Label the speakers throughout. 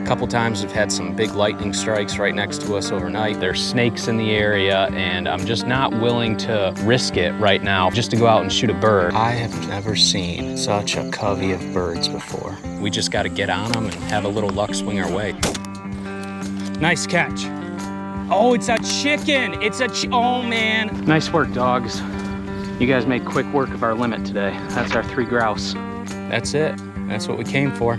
Speaker 1: couple times we've had some big lightning strikes right next to us overnight. There's snakes in the area, and I'm just not willing to risk it right now just to go out and shoot a bird. I have never seen such a covey of birds before. We just got to get on them and have a little luck swing our way. Nice catch. Oh, it's a chicken. Oh man. Nice work, dogs. You guys made quick work of our limit today. That's our 3 grouse. That's it. That's what we came for.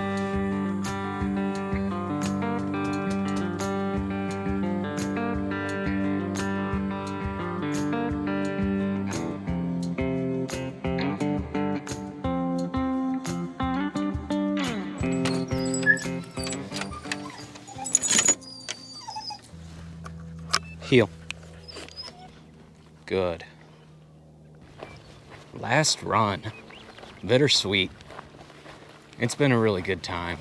Speaker 1: Heel. Good. Last run. Bittersweet. It's been a really good time.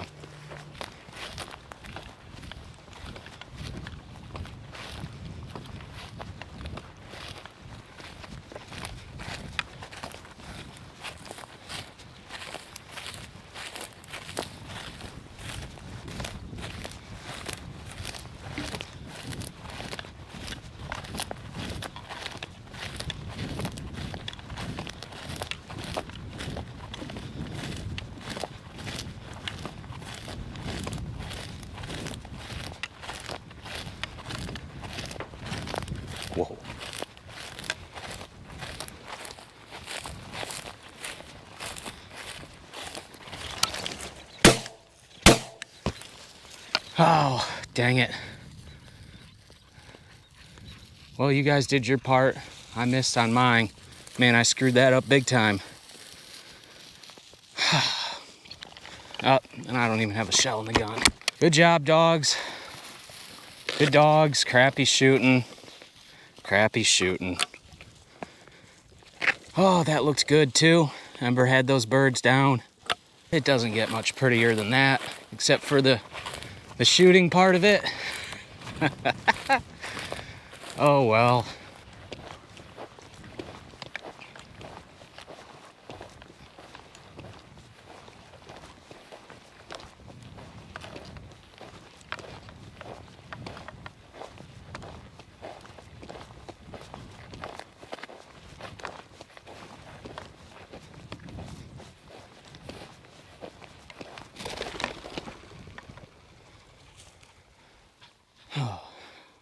Speaker 1: Whoa. Oh, dang it. Well, you guys did your part. I missed on mine. Man, I screwed that up big time. Oh, and I don't even have a shell in the gun. Good job, dogs. Good dogs. Crappy shooting. Crappy shooting. Oh, that looked good too. Ember had those birds down. It doesn't get much prettier than that, except for the shooting part of it. Oh well.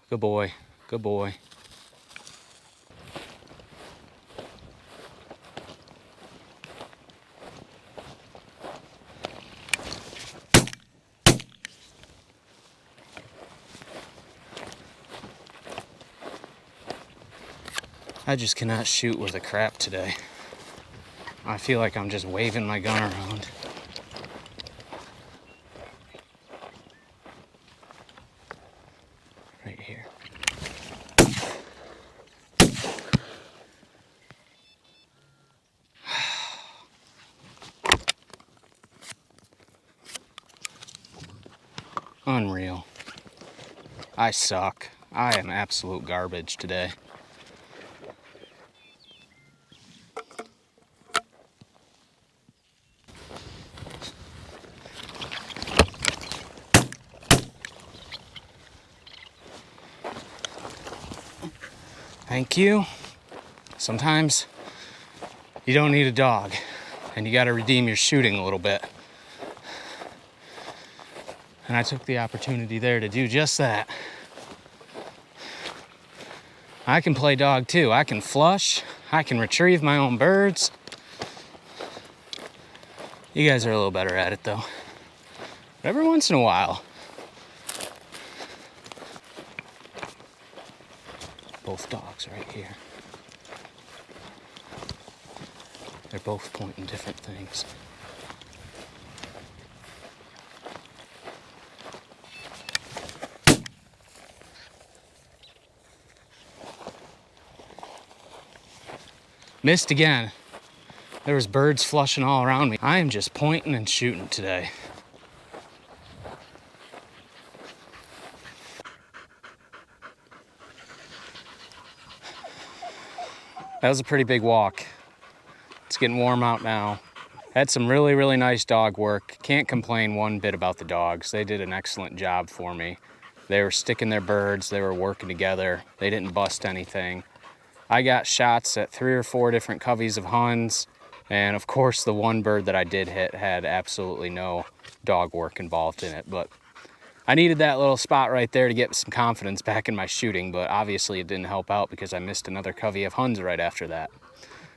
Speaker 1: Good boy, good boy. I just cannot shoot worth a crap today. I feel like I'm just waving my gun around. Right here. Unreal. I suck. I am absolute garbage today. Thank you. Sometimes you don't need a dog, and you gotta redeem your shooting a little bit. And I took the opportunity there to do just that. I can play dog too. I can flush. I can retrieve my own birds. You guys are a little better at it though. But every once in a while. Both dogs right here. They're both pointing different things. Missed again. There was birds flushing all around me. I am just pointing and shooting today. That was a pretty big walk. It's getting warm out now. Had some really, really nice dog work. Can't complain one bit about the dogs. They did an excellent job for me. They were sticking their birds, they were working together. They didn't bust anything. I got shots at 3 or 4 different coveys of Huns, and of course the one bird that I did hit had absolutely no dog work involved in it, but I needed that little spot right there to get some confidence back in my shooting, but obviously it didn't help out because I missed another covey of Huns right after that.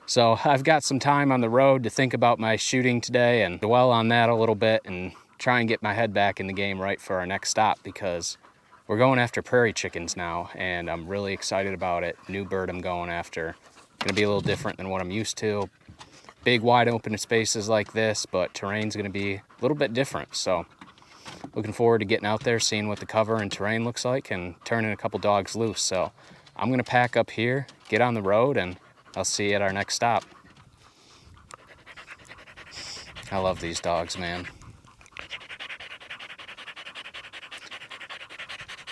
Speaker 1: So I've got some time on the road to think about my shooting today and dwell on that a little bit and try and get my head back in the game right for our next stop, because we're going after prairie chickens now, and I'm really excited about it. New bird I'm going after. Gonna be a little different than what I'm used to. Big wide open spaces like this, but terrain's gonna be a little bit different. So looking forward to getting out there, seeing what the cover and terrain looks like, and turning a couple dogs loose. So I'm gonna pack up here, get on the road, and I'll see you at our next stop. I love these dogs, man.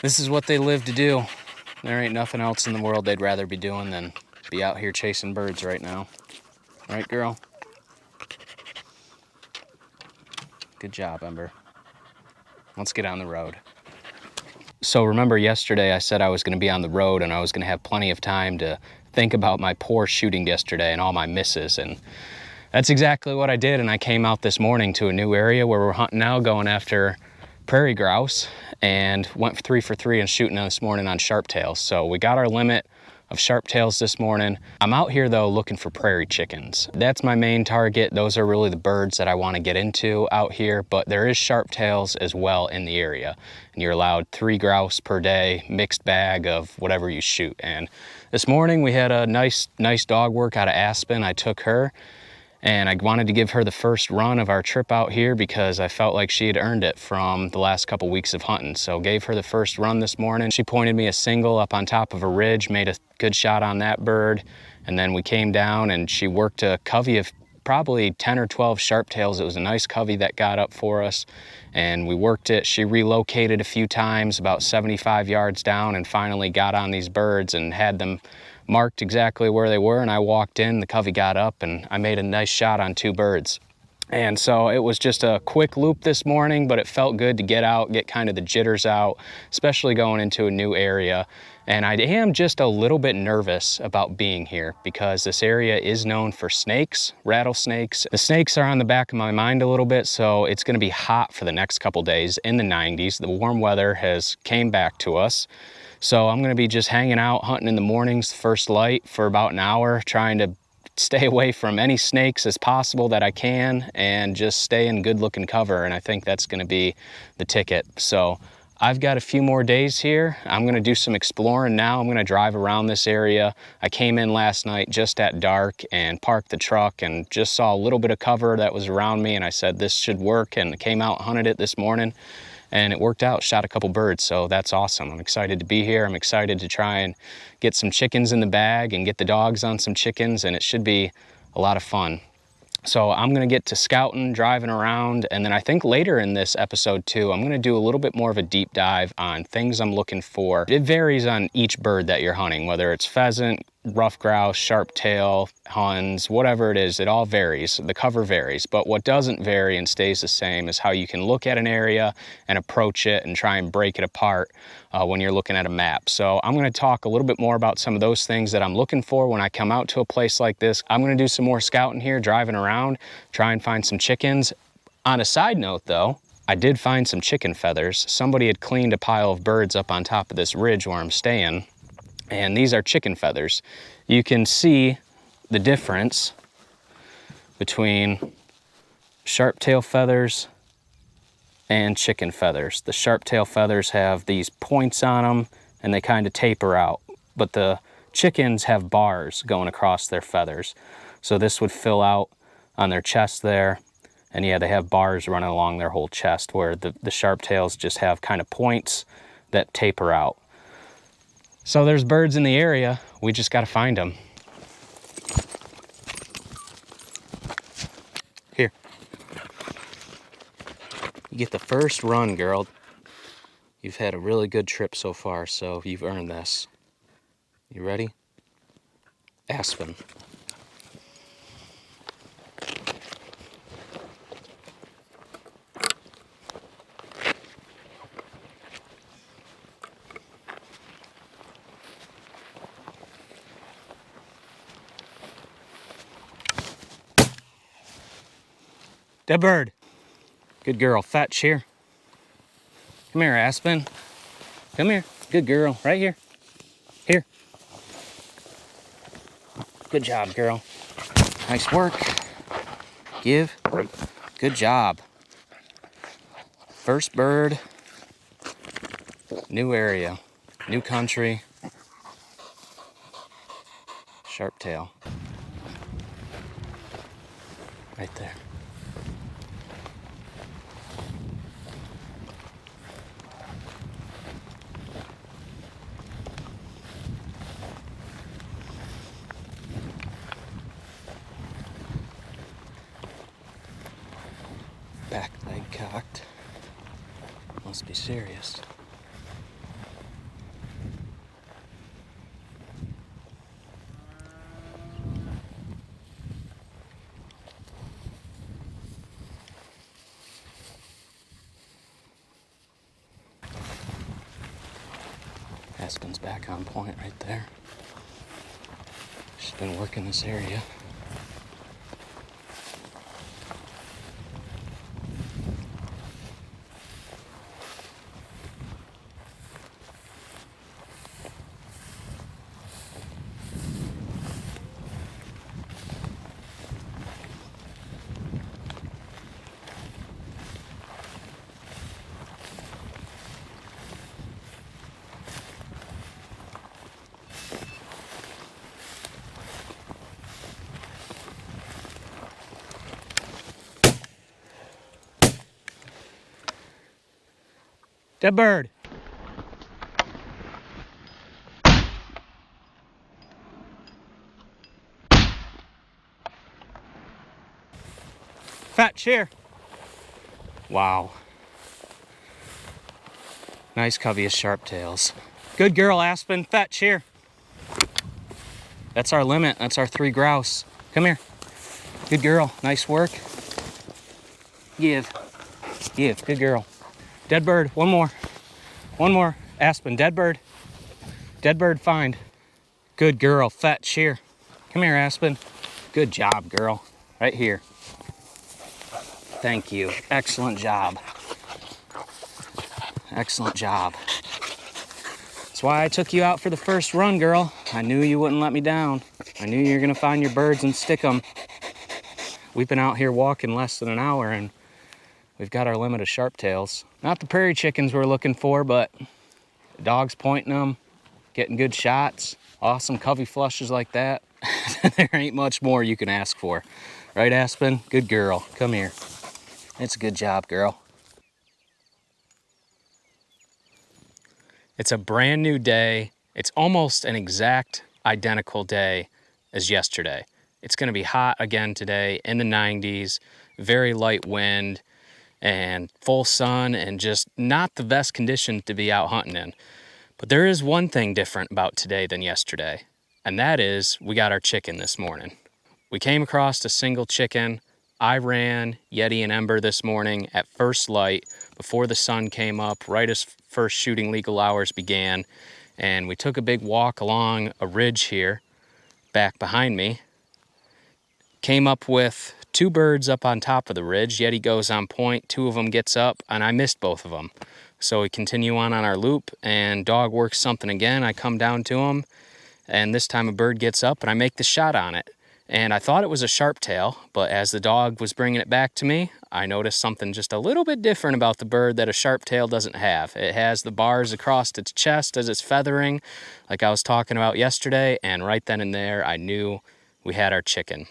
Speaker 1: This is what they live to do. There ain't nothing else in the world they'd rather be doing than be out here chasing birds right now. Right, girl? Good job, Ember. Let's get on the road. So remember yesterday I said I was gonna be on the road and I was gonna have plenty of time to think about my poor shooting yesterday and all my misses, and that's exactly what I did. And I came out this morning to a new area where we're hunting now, going after prairie grouse, and went 3 for 3 and shooting this morning on sharptails. So we got our limit of sharptails this morning. I'm out here though looking for prairie chickens. That's my main target. Those are really the birds that I want to get into out here, but there is sharptails as well in the area. And you're allowed 3 grouse per day, mixed bag of whatever you shoot. And this morning we had a nice dog work out of Aspen. I took her, and I wanted to give her the first run of our trip out here because I felt like she had earned it from the last couple weeks of hunting. So gave her the first run this morning. She pointed me a single up on top of a ridge, made a good shot on that bird. And then we came down and she worked a covey of probably 10 or 12 sharptails. It was a nice covey that got up for us, and we worked it. She relocated a few times about 75 yards down and finally got on these birds and had them marked exactly where they were. And I walked in, the covey got up, and I made a nice shot on 2 birds. And so it was just a quick loop this morning, but it felt good to get out, get kind of the jitters out, especially going into a new area. And I am just a little bit nervous about being here because this area is known for snakes, rattlesnakes. The snakes are on the back of my mind a little bit, so it's gonna be hot for the next couple days in the 90s. The warm weather has came back to us. So I'm gonna be just hanging out, hunting in the mornings, first light, for about an hour, trying to stay away from any snakes as possible that I can and just stay in good looking cover. And I think that's gonna be the ticket. So I've got a few more days here. I'm gonna do some exploring now. I'm gonna drive around this area. I came in last night just at dark and parked the truck and just saw a little bit of cover that was around me, and I said this should work, and came out and hunted it this morning. And it worked out, shot a couple birds, so that's awesome. I'm excited to be here. I'm excited to try and get some chickens in the bag and get the dogs on some chickens, and it should be a lot of fun. So I'm gonna get to scouting, driving around, and then I think later in this episode too, I'm gonna do a little bit more of a deep dive on things I'm looking for. It varies on each bird that you're hunting, whether it's pheasant, rough grouse, sharptail, Huns, whatever it is, it all varies. The cover varies, but what doesn't vary and stays the same is how you can look at an area and approach it and try and break it apart when you're looking at a map. So I'm gonna talk a little bit more about some of those things that I'm looking for when I come out to a place like this. I'm gonna do some more scouting here, driving around, try and find some chickens. On a side note though, I did find some chicken feathers. Somebody had cleaned a pile of birds up on top of this ridge where I'm staying, and these are chicken feathers. You can see the difference between sharptail feathers and chicken feathers. The sharptail feathers have these points on them and they kind of taper out, but the chickens have bars going across their feathers. So this would fill out on their chest there, and yeah, they have bars running along their whole chest, where the sharptails just have kind of points that taper out. So there's birds in the area, we just gotta find them. Here. You get the first run, girl. You've had a really good trip so far, so you've earned this. You ready? Aspen. Dead bird. Good girl. Fetch here. Come here, Aspen. Come here. Good girl. Right here. Here. Good job, girl. Nice work. Give. Good job. First bird. New area. New country. Sharp tail. Right there. Back leg cocked. Must be serious. Aspen's back on point right there. She's been working this area. Dead bird. Fetch here. Wow. Nice covey of sharp tails. Good girl, Aspen. Fetch here. That's our limit. That's our 3 grouse. Come here. Good girl. Nice work. Give. Give. Good girl. Dead bird. One more. One more. Aspen. Dead bird. Dead bird find. Good girl. Fetch here. Come here, Aspen. Good job, girl. Right here. Thank you. Excellent job. Excellent job. That's why I took you out for the first run, girl. I knew you wouldn't let me down. I knew you were gonna find your birds and stick them. We've been out here walking less than an hour and we've got our limit of sharp tails. Not the prairie chickens we're looking for, but the dogs pointing them, getting good shots, awesome covey flushes like that. There ain't much more you can ask for. Right, Aspen? Good girl. Come here. It's a good job, girl. It's a brand new day. It's almost an exact identical day as yesterday. It's gonna be hot again today, in the 90s, very light wind, and full sun, and just not the best condition to be out hunting in. But there is one thing different about today than yesterday, and that is we got our chicken this morning. We came across a single chicken. I ran Yeti and Ember this morning at first light before the sun came up, right as first shooting legal hours began, and we took a big walk along a ridge here back behind me. Came up with 2 birds up on top of the ridge. Yeti goes on point, 2 of them gets up, and I missed both of them. So we continue on our loop, and dog works something again. I come down to him, and this time a bird gets up, and I make the shot on it. And I thought it was a sharp tail, but as the dog was bringing it back to me, I noticed something just a little bit different about the bird that a sharp tail doesn't have. It has the bars across its chest as it's feathering, like I was talking about yesterday, and right then and there, I knew we had our chicken.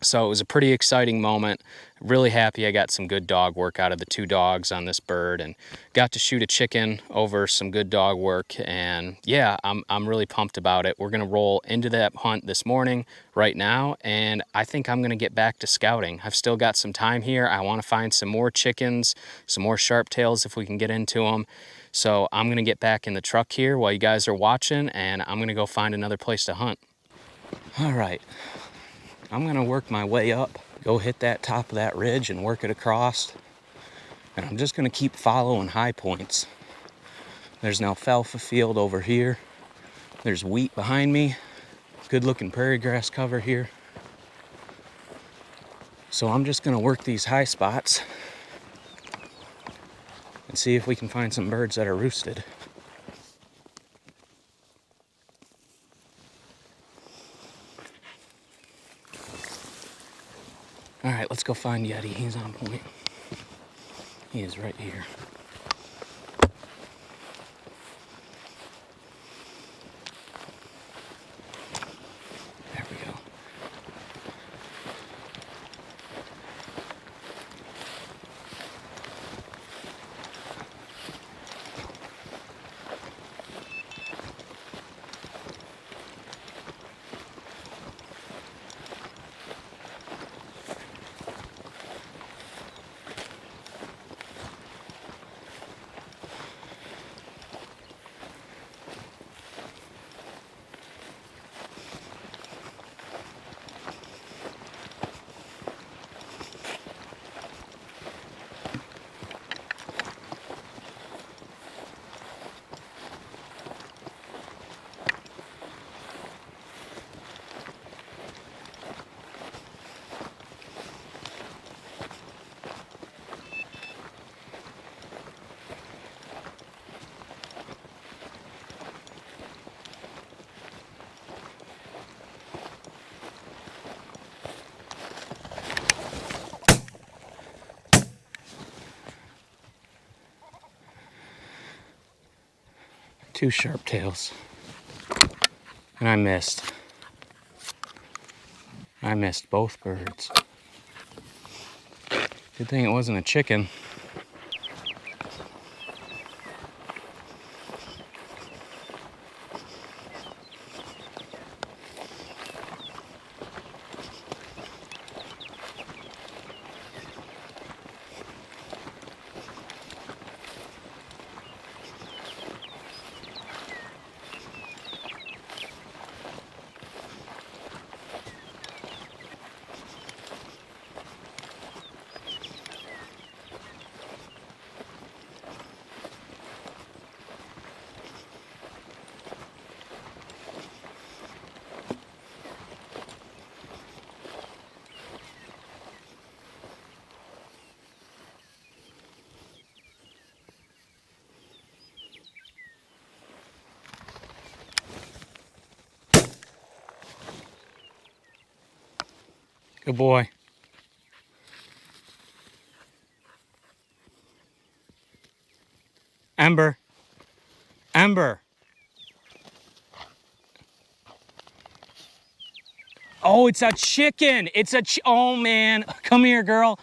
Speaker 1: So it was a pretty exciting moment. Really happy I got some good dog work out of the 2 dogs on this bird and got to shoot a chicken over some good dog work. And yeah, I'm really pumped about it. We're gonna roll into that hunt this morning right now, and I think I'm gonna get back to scouting. I've still got some time here. I wanna find some more chickens, some more sharp tails if we can get into them. So I'm gonna get back in the truck here while you guys are watching, and I'm gonna go find another place to hunt. All right. I'm gonna work my way up, go hit that top of that ridge and work it across. And I'm just gonna keep following high points. There's an alfalfa field over here. There's wheat behind me. Good looking prairie grass cover here. So I'm just gonna work these high spots and see if we can find some birds that are roosted. All right, let's go find Yeti. He's on point. He is right here. There we go. Two sharp tails. And I missed. I missed both birds. Good thing it wasn't a chicken. Good boy. Ember. Ember. Oh, it's a chicken. It's a oh man. Come here, girl.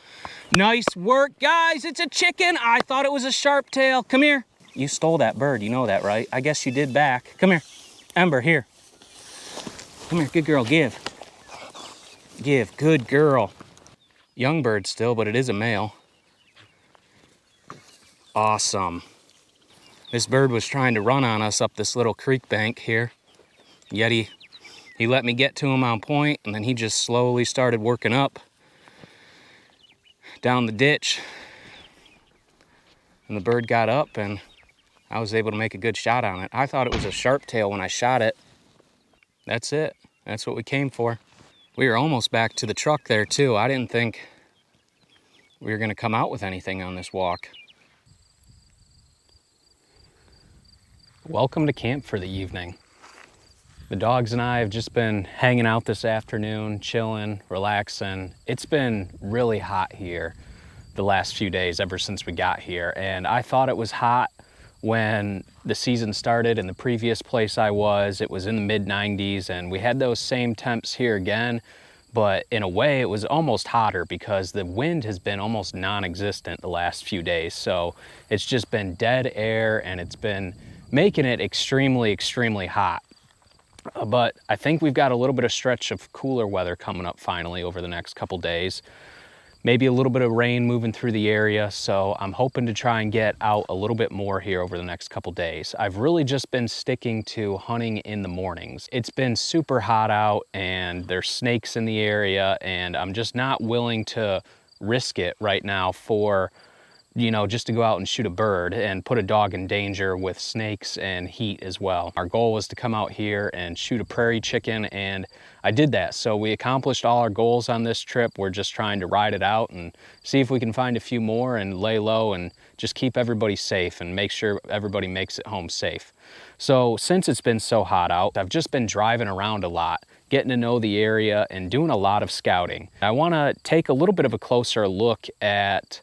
Speaker 1: Nice work, guys. It's a chicken. I thought it was a sharp tail. Come here. You stole that bird. You know that, right? I guess you did back. Come here. Ember, here. Come here. Good girl. Give. Give. Good girl. Young bird still, but it is a male. Awesome. This bird was trying to run on us up this little creek bank here. Yeti, he let me get to him on point, and then he just slowly started working up down the ditch. And the bird got up, and I was able to make a good shot on it. I thought it was a sharp tail when I shot it. That's it. That's what we came for. We were almost back to the truck there, too. I didn't think we were going to come out with anything on this walk. Welcome to camp for the evening. The dogs and I have just been hanging out this afternoon, chilling, relaxing. It's been really hot here the last few days ever since we got here, and I thought it was hot when the season started. In the previous place I was, it was in the mid-90s, and we had those same temps here again, but in a way it was almost hotter because the wind has been almost non-existent the last few days. So it's just been dead air, and it's been making it extremely, extremely hot. But I think we've got a little bit of stretch of cooler weather coming up finally over the next couple days. Maybe a little bit of rain moving through the area, so I'm hoping to try and get out a little bit more here over the next couple days. I've really just been sticking to hunting in the mornings. It's been super hot out, and there's snakes in the area, and I'm just not willing to risk it right now for you know, just to go out and shoot a bird and put a dog in danger with snakes and heat as well. Our goal was to come out here and shoot a prairie chicken, and I did that. So we accomplished all our goals on this trip. We're just trying to ride it out and see if we can find a few more and lay low and just keep everybody safe and make sure everybody makes it home safe. So since it's been so hot out, I've just been driving around a lot, getting to know the area and doing a lot of scouting. I want to take a little bit of a closer look at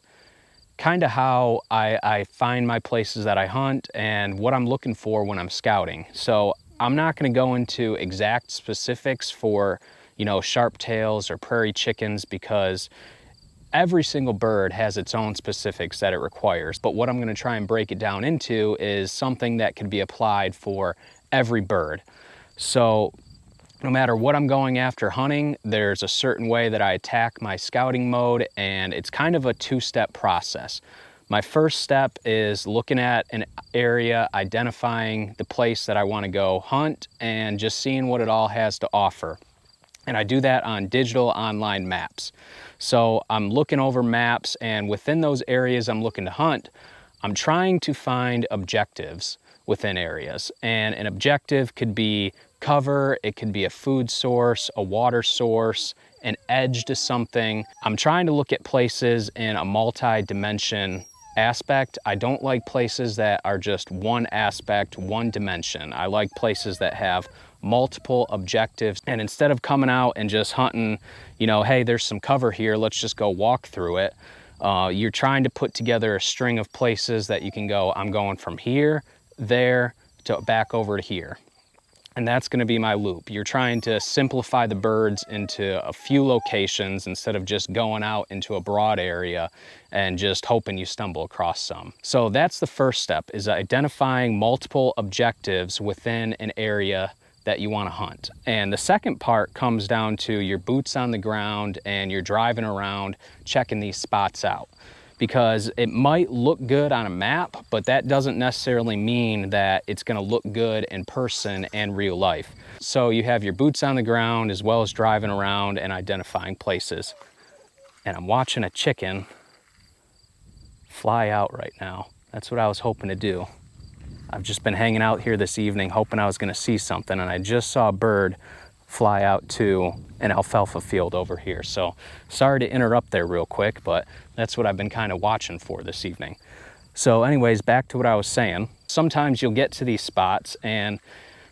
Speaker 1: kind of how I find my places that I hunt and what I'm looking for when I'm scouting. So I'm not going to go into exact specifics for, you know, sharp tails or prairie chickens, because every single bird has its own specifics that it requires. But what I'm going to try and break it down into is something that can be applied for every bird. So no matter what I'm going after hunting, there's a certain way that I attack my scouting mode, and it's kind of a two-step process. My first step is looking at an area, identifying the place that I want to go hunt, and just seeing what it all has to offer. And I do that on digital online maps. So I'm looking over maps, and within those areas I'm looking to hunt, I'm trying to find objectives within areas. And an objective could be cover, it could be a food source, a water source, an edge to something. I'm trying to look at places in a multi-dimension aspect. I don't like places that are just one aspect, one dimension. I like places that have multiple objectives. And instead of coming out and just hunting, you know, hey, there's some cover here, let's just go walk through it. You're trying to put together a string of places that you can go, I'm going from here, there, to back over to here. And that's going to be my loop. You're trying to simplify the birds into a few locations instead of just going out into a broad area and just hoping you stumble across some. So that's the first step, is identifying multiple objectives within an area that you want to hunt. And the second part comes down to your boots on the ground and you're driving around checking these spots out. Because it might look good on a map, but that doesn't necessarily mean that it's going to look good in person and real life. So you have your boots on the ground as well as driving around and identifying places. And I'm watching a chicken fly out right now. That's what I was hoping to do. I've just been hanging out here this evening hoping I was going to see something, and I just saw a bird fly out to an alfalfa field over here. So sorry to interrupt there real quick, but that's what I've been kind of watching for this evening. So anyways, back to what I was saying. Sometimes you'll get to these spots and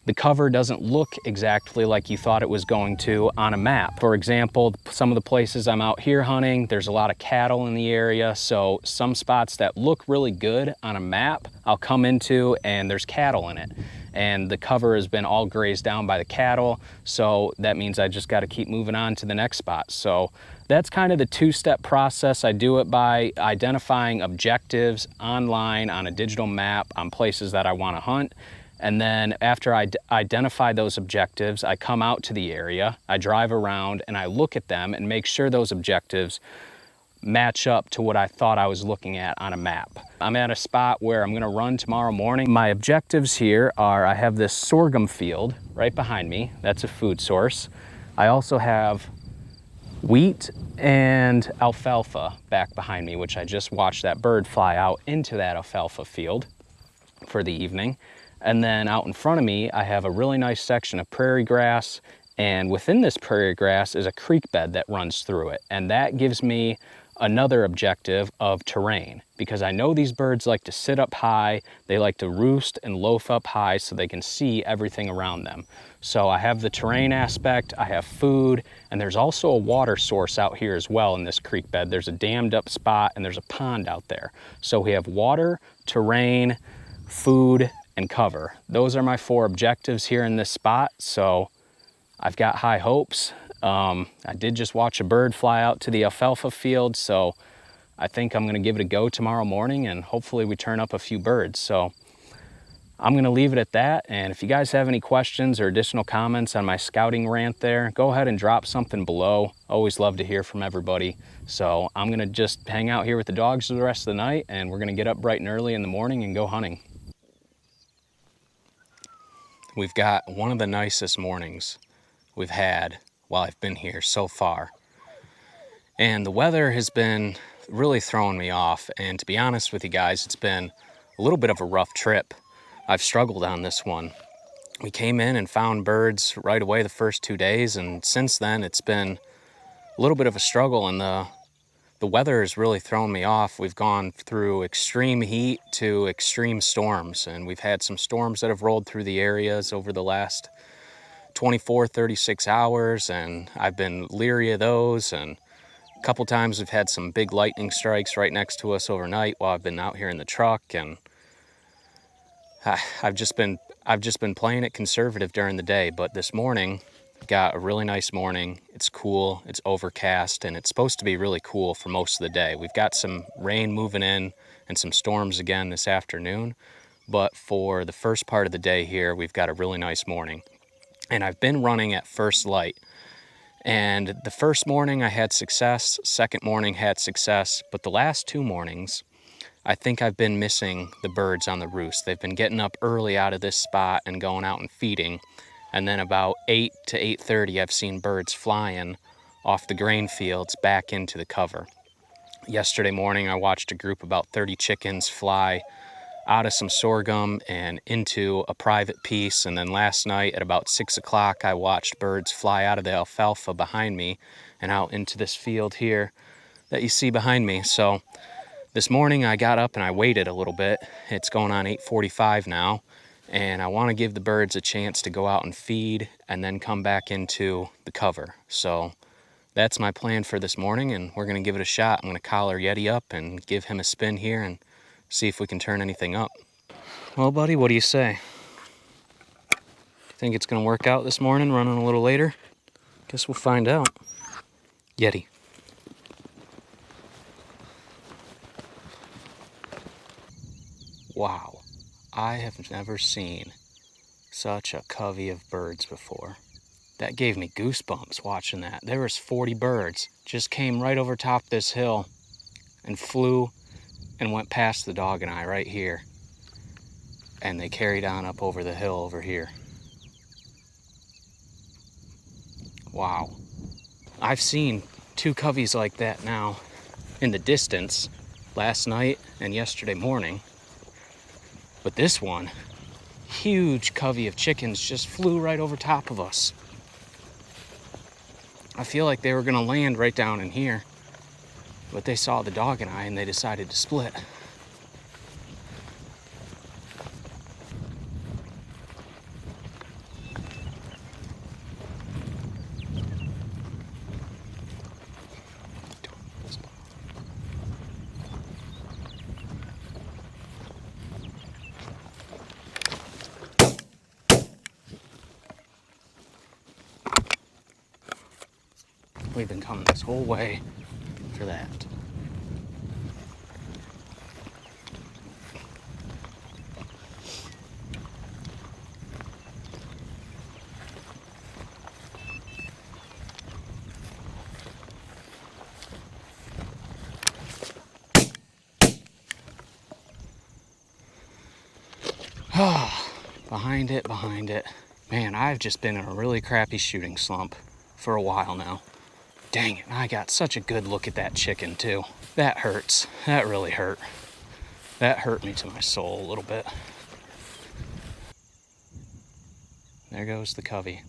Speaker 1: the cover doesn't look exactly like you thought it was going to on a map. For example, some of the places I'm out here hunting, there's a lot of cattle in the area. So some spots that look really good on a map, I'll come into and there's cattle in it. And the cover has been all grazed down by the cattle. So that means I just got to keep moving on to the next spot. So that's kind of the two-step process. I do it by identifying objectives online on a digital map on places that I want to hunt. And then after I identify those objectives, I come out to the area, I drive around and I look at them and make sure those objectives match up to what I thought I was looking at on a map. I'm at a spot where I'm gonna run tomorrow morning. My objectives here are, I have this sorghum field right behind me. That's a food source. I also have wheat and alfalfa back behind me, which I just watched that bird fly out into that alfalfa field for the evening. And then out in front of me, I have a really nice section of prairie grass. And within this prairie grass is a creek bed that runs through it. And that gives me another objective of terrain, because I know these birds like to sit up high. They like to roost and loaf up high so they can see everything around them. So I have the terrain aspect, I have food, and there's also a water source out here as well in this creek bed. There's a dammed up spot and there's a pond out there. So we have water, terrain, food, and cover. Those are my 4 objectives here in this spot. So I've got high hopes. I did just watch a bird fly out to the alfalfa field, so I think I'm gonna give it a go tomorrow morning and hopefully we turn up a few birds. So I'm gonna leave it at that. And if you guys have any questions or additional comments on my scouting rant there, go ahead and drop something below. Always love to hear from everybody. So I'm gonna just hang out here with the dogs for the rest of the night, and we're gonna get up bright and early in the morning and go hunting. We've got one of the nicest mornings we've had while I've been here so far. And the weather has been really throwing me off. And to be honest with you guys, it's been a little bit of a rough trip. I've struggled on this one. We came in and found birds right away the first 2 days, and since then it's been a little bit of a struggle, and the weather has really thrown me off. We've gone through extreme heat to extreme storms, and we've had some storms that have rolled through the areas over the last 24, 36 hours, and I've been leery of those. And a couple times we've had some big lightning strikes right next to us overnight while I've been out here in the truck, and I've just been playing it conservative during the day. But this morning, got a really nice morning. It's cool, it's overcast, and it's supposed to be really cool for most of the day. We've got some rain moving in and some storms again this afternoon, but for the first part of the day here, we've got a really nice morning. And I've been running at first light, and the first morning I had success, second morning had success, but the last 2 mornings I think I've been missing the birds on the roost. They've been getting up early out of this spot and going out and feeding. And then about 8 to 8:30, I've seen birds flying off the grain fields back into the cover. Yesterday morning, I watched a group of about 30 chickens fly out of some sorghum and into a private piece. And then last night at about 6 o'clock, I watched birds fly out of the alfalfa behind me and out into this field here that you see behind me. So this morning I got up and I waited a little bit. It's going on 8:45 now, and I want to give the birds a chance to go out and feed and then come back into the cover. So that's my plan for this morning, and we're going to give it a shot. I'm going to collar Yeti up and give him a spin here and see if we can turn anything up. Well, buddy, what do you say? Do you think it's going to work out this morning, running a little later? Guess we'll find out. Yeti. Wow, I have never seen such a covey of birds before. That gave me goosebumps watching that. There was 40 birds, just came right over top this hill and flew and went past the dog and I right here. And they carried on up over the hill over here. Wow. I've seen 2 coveys like that now in the distance last night and yesterday morning. But this one, huge covey of chickens just flew right over top of us. I feel like they were gonna land right down in here, but they saw the dog and I and they decided to split. We've been coming this whole way for that. Behind it. Man, I've just been in a really crappy shooting slump for a while now. Dang it, I got such a good look at that chicken too. That hurts. That really hurt. That hurt me to my soul a little bit. There goes the covey.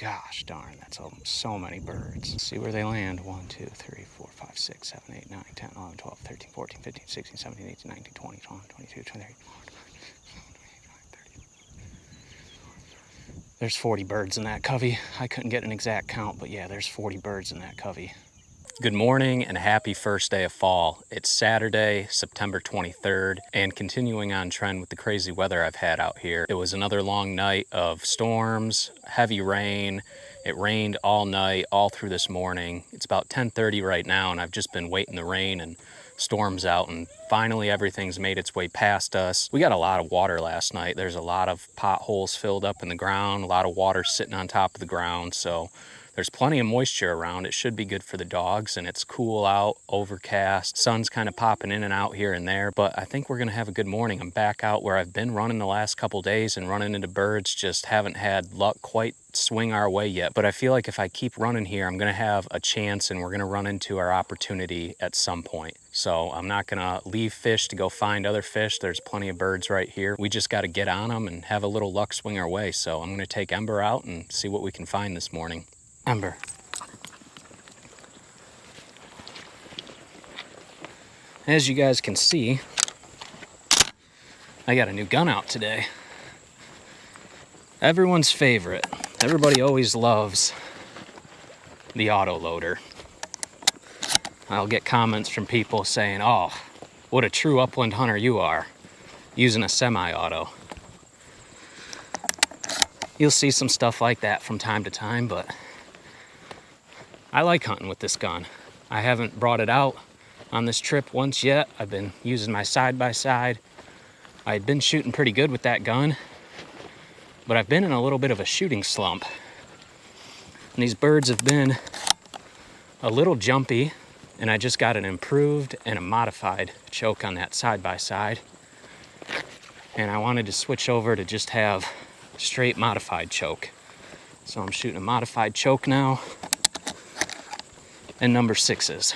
Speaker 1: Gosh darn, that's so many birds. Let's see where they land. 1, 2, 3, 4, 5, 6, 7, 8, 9, 10, 11, 12, 13, 14, 15, 16, 17, 18, 19, 20, 21, 22, 23. There's 40 birds in that covey. I couldn't get an exact count, but yeah, there's 40 birds in that covey. Good morning and happy first day of fall. It's Saturday, September 23rd, and continuing on trend with the crazy weather I've had out here. It was another long night of storms, heavy rain. It rained all night, all through this morning. It's about 10:30 right now, and I've just been waiting the rain and storms out, and finally everything's made its way past us. We got a lot of water last night. There's a lot of potholes filled up in the ground, a lot of water sitting on top of the ground, so There's plenty of moisture around. It should be good for the dogs, and it's cool out, overcast. Sun's kind of popping in and out here and there, but I think we're gonna have a good morning. I'm back out where I've been running the last couple days and running into birds. Just haven't had luck quite swing our way yet, but I feel like if I keep running here, I'm gonna have a chance and we're gonna run into our opportunity at some point. So I'm not gonna leave fish to go find other fish. There's plenty of birds right here. We just gotta get on them and have a little luck swing our way. So I'm gonna take Ember out and see what we can find this morning. Ember. As you guys can see, I got a new gun out today. Everyone's favorite. Everybody always loves the auto loader. I'll get comments from people saying, "Oh, what a true upland hunter you are, using a semi-auto." You'll see some stuff like that from time to time, but I like hunting with this gun. I haven't brought it out on this trip once yet. I've been using my side-by-side. I had been shooting pretty good with that gun, but I've been in a little bit of a shooting slump. And these birds have been a little jumpy, and I just got an improved and a modified choke on that side-by-side. And I wanted to switch over to just have straight modified choke. So I'm shooting a modified choke now, and number 6s.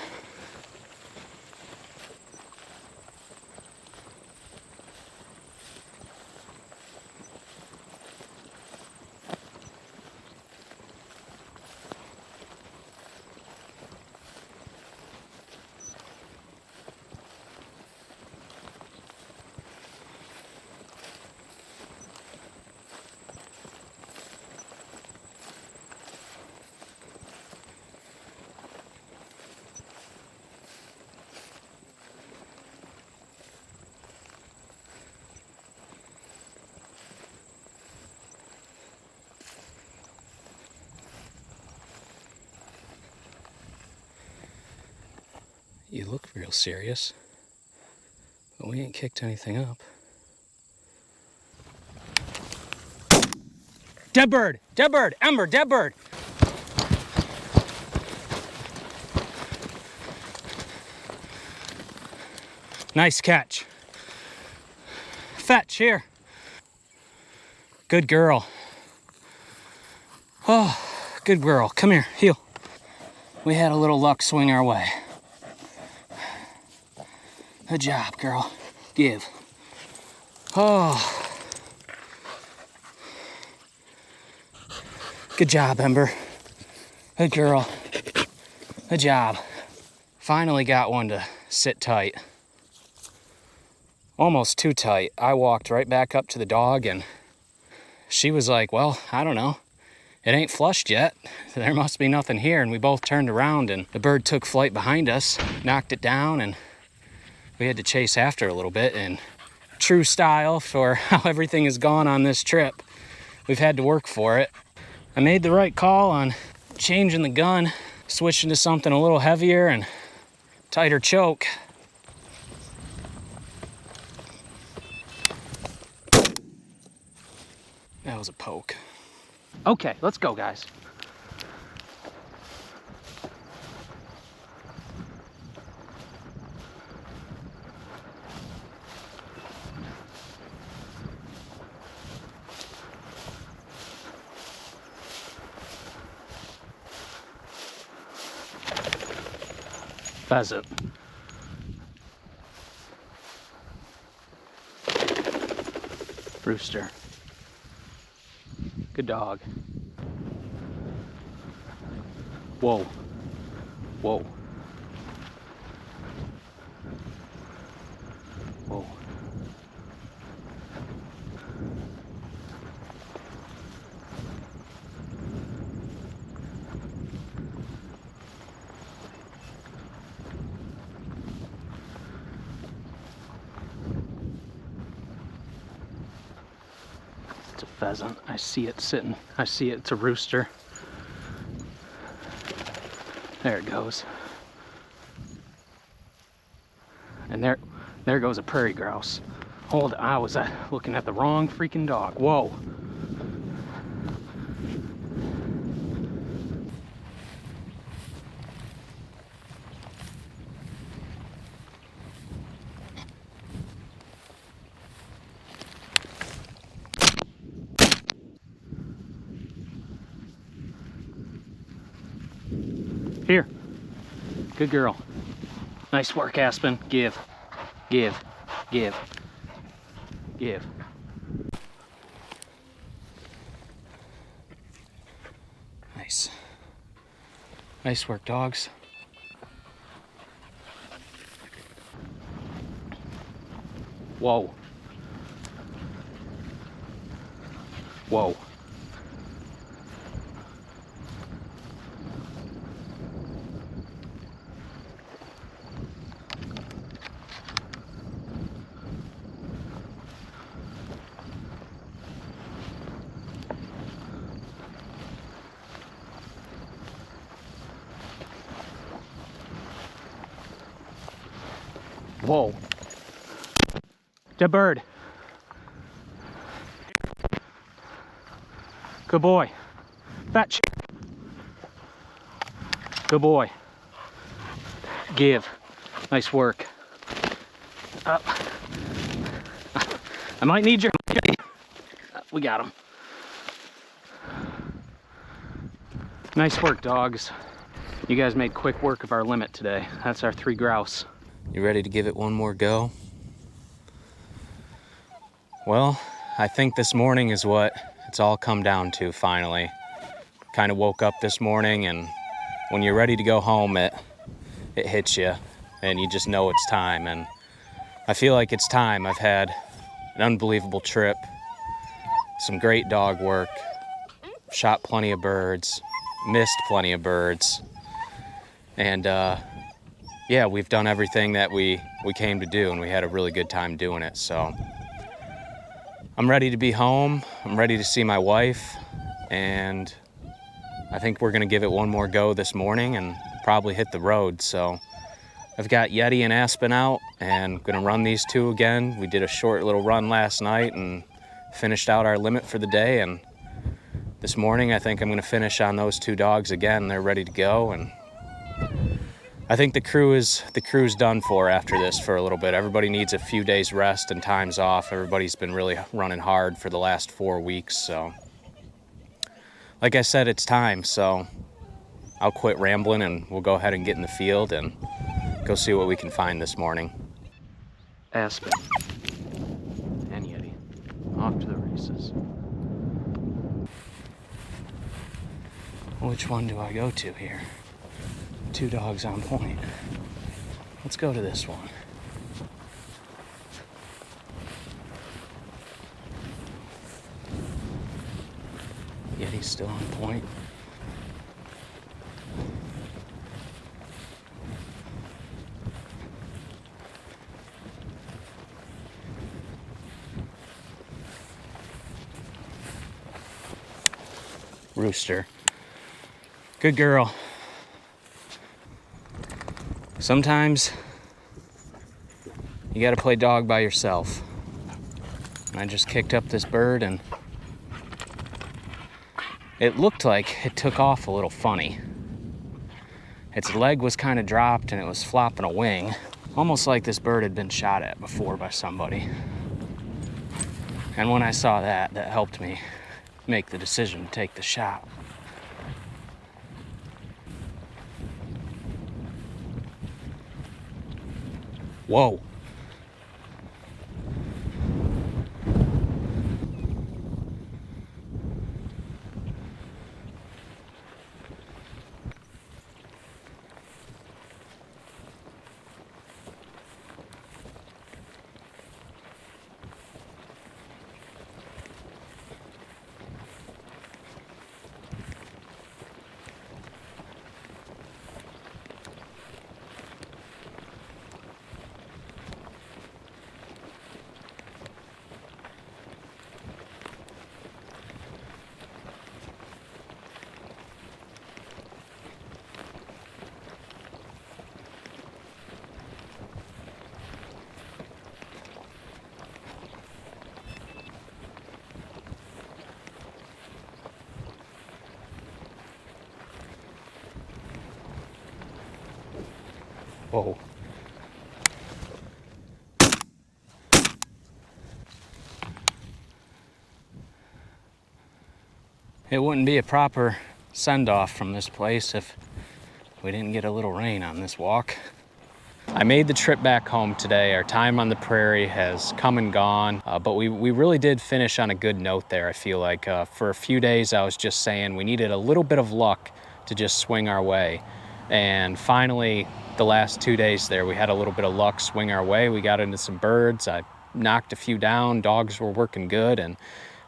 Speaker 1: You look real serious, but we ain't kicked anything up. Dead bird! Dead bird! Ember! Dead bird! Nice catch. Fetch, here. Good girl. Oh, good girl. Come here, heel. We had a little luck swing our way. Good job, girl. Give. Oh. Good job, Ember. Good girl. Good job. Finally got one to sit tight. Almost too tight. I walked right back up to the dog and she was like, "Well, I don't know. It ain't flushed yet. There must be nothing here." And we both turned around and the bird took flight behind us, knocked it down, and we had to chase after a little bit. In true style for how everything has gone on this trip, we've had to work for it. I made the right call on changing the gun, switching to something a little heavier and tighter choke. That was a poke. Okay, let's go, guys. Pheasant. Rooster. Good dog. Whoa. Whoa. Whoa. It's a pheasant. I see it sitting. I see it. It's a rooster. There it goes. And there goes a prairie grouse. Hold, I was looking at the wrong freaking dog. Whoa. Good girl. Nice work, Aspen. Give, give, give, give. Nice. Nice work, dogs. Whoa. Whoa. Whoa. The bird. Good boy. Fetch. Good boy. Give. Nice work. Up. I might need your... We got him. Nice work, dogs. You guys made quick work of our limit today. That's our 3 grouse. You ready to give it one more go? Well, I think this morning is what it's all come down to finally. Kind of woke up this morning, and when you're ready to go home, it hits you and you just know it's time. And I feel like it's time. I've had an unbelievable trip, some great dog work, shot plenty of birds, missed plenty of birds, and yeah, we've done everything that we came to do, and we had a really good time doing it. So I'm ready to be home. I'm ready to see my wife, and I think we're gonna give it one more go this morning and probably hit the road. So I've got Yeti and Aspen out, and gonna run these 2 again. We did a short little run last night and finished out our limit for the day, and this morning I think I'm gonna finish on those 2 dogs again. They're ready to go, and I think the crew's done for after this for a little bit. Everybody needs a few days rest and times off. Everybody's been really running hard for the last 4 weeks. So like I said, it's time. So I'll quit rambling and we'll go ahead and get in the field and go see what we can find this morning. Aspen and Yeti off to the races. Which one do I go to here? 2 dogs on point. Let's go to this one. Yeti's still on point. Rooster. Good girl. Sometimes you gotta play dog by yourself. And I just kicked up this bird, and it looked like it took off a little funny. Its leg was kind of dropped and it was flopping a wing, almost like this bird had been shot at before by somebody. And when I saw that, that helped me make the decision to take the shot. Whoa. Whoa. It wouldn't be a proper send-off from this place if we didn't get a little rain on this walk. I made the trip back home today. Our time on the prairie has come and gone, but we really did finish on a good note there. I feel like for a few days I was just saying we needed a little bit of luck to just swing our way. And finally, the last 2 days there, we had a little bit of luck swing our way. We got into some birds. I knocked a few down. Dogs were working good. And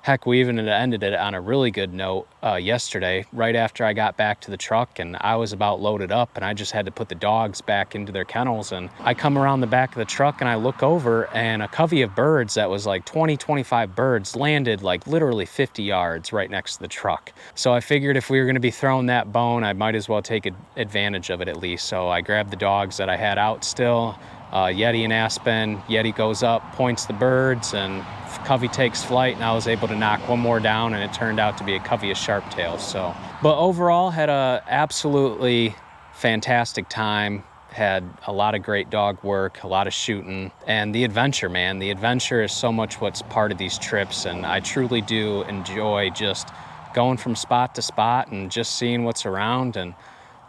Speaker 1: heck, we even ended it on a really good note yesterday, right after I got back to the truck and I was about loaded up and I just had to put the dogs back into their kennels. And I come around the back of the truck and I look over and a covey of birds that was like 20, 25 birds landed like literally 50 yards right next to the truck. So I figured if we were gonna be throwing that bone, I might as well take advantage of it at least. So I grabbed the dogs that I had out still, Yeti and Aspen. Yeti goes up, points the birds, and covey takes flight, and I was able to knock one more down, and it turned out to be a covey of sharptails. So, but overall, had a absolutely fantastic time. Had a lot of great dog work, a lot of shooting, and the adventure, man. The adventure is so much what's part of these trips, and I truly do enjoy just going from spot to spot and just seeing what's around and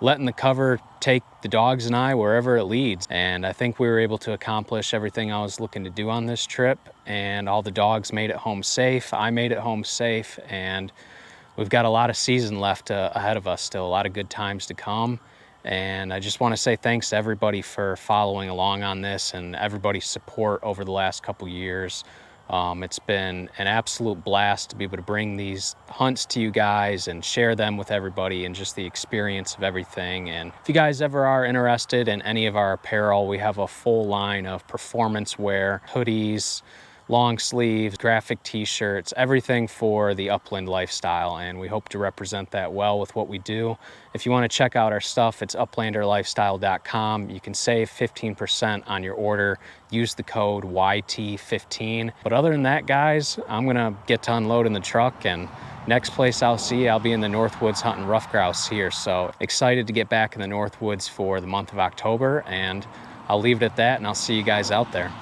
Speaker 1: letting the cover take the dogs and I wherever it leads. And I think we were able to accomplish everything I was looking to do on this trip, and all the dogs made it home safe. I made it home safe, and we've got a lot of season left ahead of us still, a lot of good times to come. And I just want to say thanks to everybody for following along on this and everybody's support over the last couple years. It's been an absolute blast to be able to bring these hunts to you guys and share them with everybody and just the experience of everything. And if you guys ever are interested in any of our apparel, we have a full line of performance wear, hoodies, long sleeves, graphic t-shirts, everything for the upland lifestyle, and we hope to represent that well with what we do. If you want to check out our stuff, it's uplanderlifestyle.com. You can save 15% on your order. Use the code YT15. But other than that, guys, I'm gonna get to unloading the truck, and next place I'll see, I'll be in the Northwoods hunting rough grouse here. So excited to get back in the Northwoods for the month of October, and I'll leave it at that, and I'll see you guys out there.